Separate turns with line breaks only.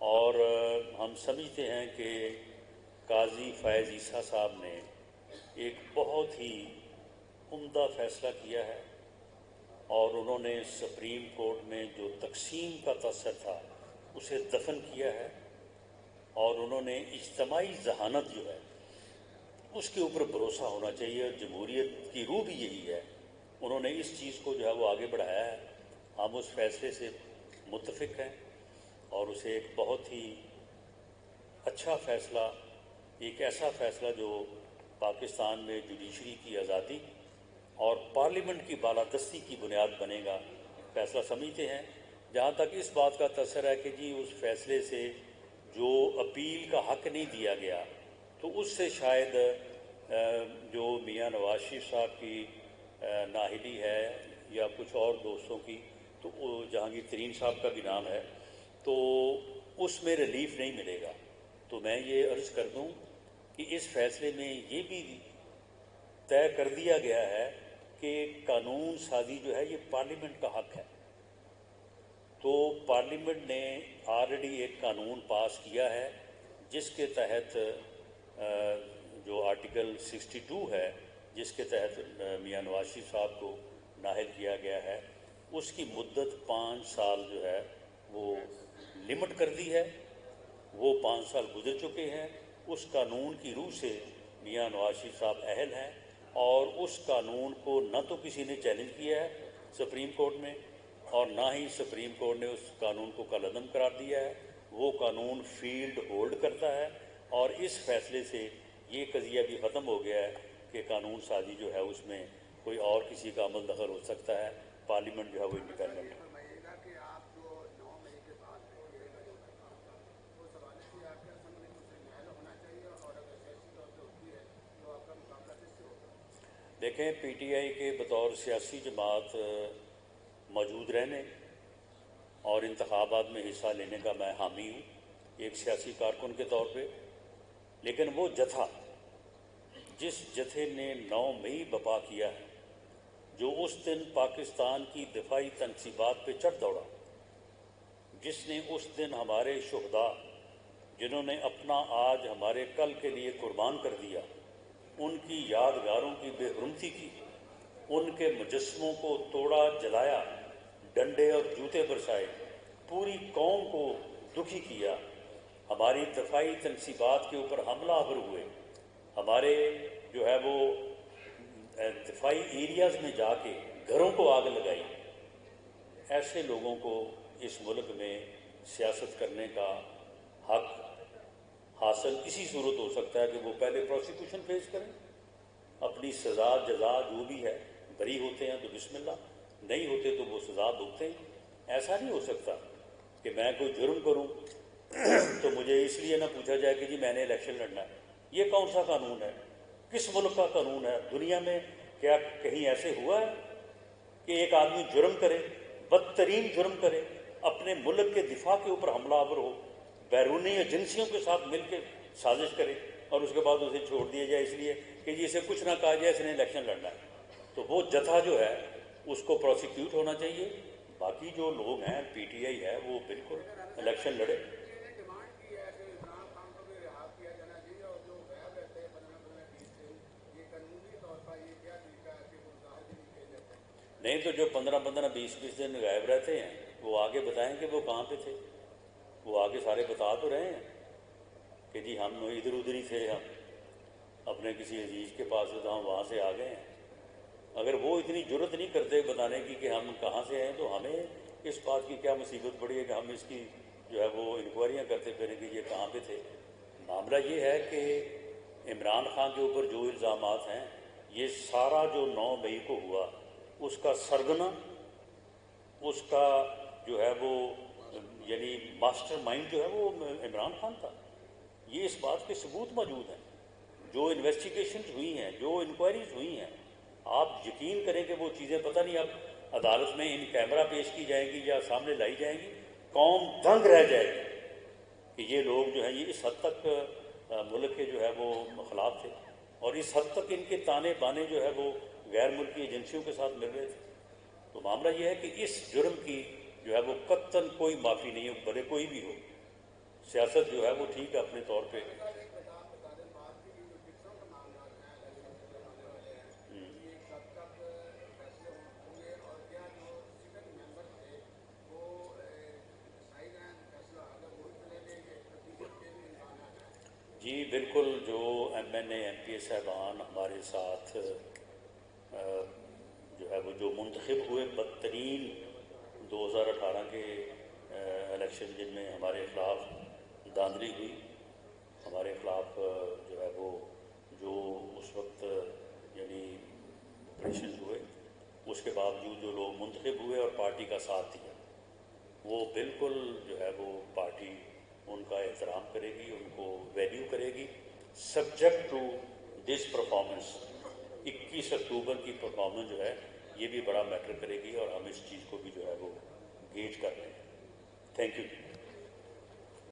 اور ہم سمجھتے ہیں کہ قاضی فائز عیسیٰ صاحب نے ایک بہت ہی عمدہ فیصلہ کیا ہے، اور انہوں نے سپریم کورٹ میں جو تقسیم کا تاثر تھا اسے دفن کیا ہے، اور انہوں نے اجتماعی ذہانت جو ہے اس کے اوپر بھروسہ ہونا چاہیے، اور جمہوریت کی روح بھی یہی ہے۔ انہوں نے اس چیز کو جو ہے وہ آگے بڑھایا ہے، ہم اس فیصلے سے متفق ہیں، اور اسے ایک بہت ہی اچھا فیصلہ، ایک ایسا فیصلہ جو پاکستان میں جوڈیشری کی آزادی اور پارلیمنٹ کی بالادستی کی بنیاد بنے گا، فیصلہ سمجھتے ہیں۔ جہاں تک اس بات کا تاثر ہے کہ جی اس فیصلے سے جو اپیل کا حق نہیں دیا گیا، تو اس سے شاید جو میاں نواز شریف صاحب کی نااہلی ہے یا کچھ اور دوستوں کی، تو جہانگیر ترین صاحب کا بھی نام ہے، تو اس میں ریلیف نہیں ملے گا۔ تو میں یہ عرض کر دوں کہ اس فیصلے میں یہ بھی طے کر دیا گیا ہے کہ قانون سازی جو ہے یہ پارلیمنٹ کا حق ہے۔ تو پارلیمنٹ نے آلریڈی ایک قانون پاس کیا ہے جس کے تحت جو آرٹیکل 62 ہے، جس کے تحت میاں نواز شریف صاحب کو نااہل کیا گیا ہے، اس کی مدت 5 سال جو ہے وہ لمٹ کر دی ہے۔ وہ 5 سال گزر چکے ہیں۔ اس قانون کی روح سے میاں نواز شریف صاحب اہل ہیں، اور اس قانون کو نہ تو کسی نے چیلنج کیا ہے سپریم کورٹ میں، اور نہ ہی سپریم کورٹ نے اس قانون کو کالعدم قرار دیا ہے۔ وہ قانون فیلڈ ہولڈ کرتا ہے، اور اس فیصلے سے یہ قضیہ بھی ختم ہو گیا ہے کہ قانون سازی جو ہے اس میں کوئی اور کسی کا عمل دخل ہو سکتا ہے۔ پارلیمنٹ جو ہے وہ انڈیپینڈنٹ ہے۔ دیکھیں، پی ٹی آئی کے بطور سیاسی جماعت موجود رہنے اور انتخابات میں حصہ لینے کا میں حامی ہوں، ایک سیاسی کارکن کے طور پہ، لیکن وہ جتھا جس جتھے نے 9 مئی بپا کیا ہے، جو اس دن پاکستان کی دفاعی تنصیبات پہ چڑھ دوڑا، جس نے اس دن ہمارے شہداء جنہوں نے اپنا آج ہمارے کل کے لیے قربان کر دیا، ان کی یادگاروں کی بے حرمتی کی، ان کے مجسموں کو توڑا، جلایا، ڈنڈے اور جوتے برسائے، پوری قوم کو دکھی کیا، ہماری دفاعی تنصیبات کے اوپر حملہ آور ہوئے، ہمارے جو ہے وہ دفاعی ایریاز میں جا کے گھروں کو آگ لگائی، ایسے لوگوں کو اس ملک میں سیاست کرنے کا حق حاصل اسی صورت ہو سکتا ہے کہ وہ پہلے پروسیکیوشن فیس کریں، اپنی سزا جزا جو بھی ہے، بری ہوتے ہیں تو بسم اللہ، نہیں ہوتے تو وہ سزا بھگتیں۔ ایسا نہیں ہو سکتا کہ میں کوئی جرم کروں تو مجھے اس لیے نہ پوچھا جائے کہ جی میں نے الیکشن لڑنا ہے۔ یہ کون سا قانون ہے؟ کس ملک کا قانون ہے؟ دنیا میں کیا کہیں ایسے ہوا ہے کہ ایک آدمی جرم کرے، بدترین جرم کرے، اپنے ملک کے دفاع کے اوپر حملہ آور ہو، بیرونی ایجنسیوں کے ساتھ مل کے سازش کرے، اور اس کے بعد اسے چھوڑ دیا جائے اس لیے کہ جی اسے کچھ نہ کہا جائے اس نے الیکشن لڑنا ہے؟ تو وہ جتھا جو ہے اس کو پروسیکیوٹ ہونا چاہیے۔ باقی جو لوگ ہیں، پی ٹی آئی ہے، وہ بالکل الیکشن لڑے۔ نہیں تو جو 15 20 دن غائب رہتے ہیں وہ آگے بتائیں کہ وہ کہاں پہ تھے۔ وہ آگے سارے بتا تو رہے ہیں کہ جی ہم ادھر ادھر ہی تھے، ہم اپنے کسی عزیز کے پاس تو ہم وہاں سے آ گئے ہیں۔ اگر وہ اتنی جرت نہیں کرتے بتانے کی کہ ہم کہاں سے ہیں، تو ہمیں اس بات کی کیا مصیبت پڑی ہے کہ ہم اس کی جو ہے وہ انکوائریاں کرتے پھریں کہ یہ کہاں پہ تھے۔ معاملہ یہ ہے کہ عمران خان کے اوپر جو الزامات ہیں، یہ سارا جو 9 مئی کو ہوا، اس کا سرغنہ، اس کا جو ہے وہ یعنی ماسٹر مائنڈ جو ہے وہ عمران خان تھا۔ یہ اس بات کے ثبوت موجود ہیں، جو انویسٹیگیشنز ہوئی ہیں، جو انکوائریز ہوئی ہیں۔ آپ یقین کریں کہ وہ چیزیں پتہ نہیں اب عدالت میں ان کیمرہ پیش کی جائیں گی یا سامنے لائی جائیں گی، قوم دنگ رہ جائے گی کہ یہ لوگ جو ہیں یہ اس حد تک ملک کے جو ہے وہ خلاف تھے، اور اس حد تک ان کے تانے بانے جو ہے وہ غیر ملکی ایجنسیوں کے ساتھ مل رہے تھے۔ تو معاملہ یہ ہے کہ اس جرم کی جو ہے وہ قطعاً کوئی معافی نہیں ہے، بھلے کوئی بھی ہو۔ سیاست جو ہے وہ ٹھیک ہے اپنے طور پہ. جی بالکل، جو M N A M P A صاحبان ہمارے ساتھ جو ہے وہ جو منتخب ہوئے بدترین 2018 کے الیکشن جن میں ہمارے خلاف دھاندلی ہوئی، ہمارے خلاف جو ہے وہ جو اس وقت یعنی آپریشن ہوئے، اس کے باوجود جو لوگ منتخب ہوئے اور پارٹی کا ساتھ دیا، وہ بالکل جو ہے وہ پارٹی ان کا احترام کرے گی، ان کو ویلیو کرے گی، سبجیکٹ ٹو دس پرفارمنس. 21 اکتوبر کی پرفارمنس جو ہے یہ بھی بڑا میٹر کرے گی، اور ہم اس چیز کو بھی جو ہے وہ گیج کر رہے ہیں. Thank you.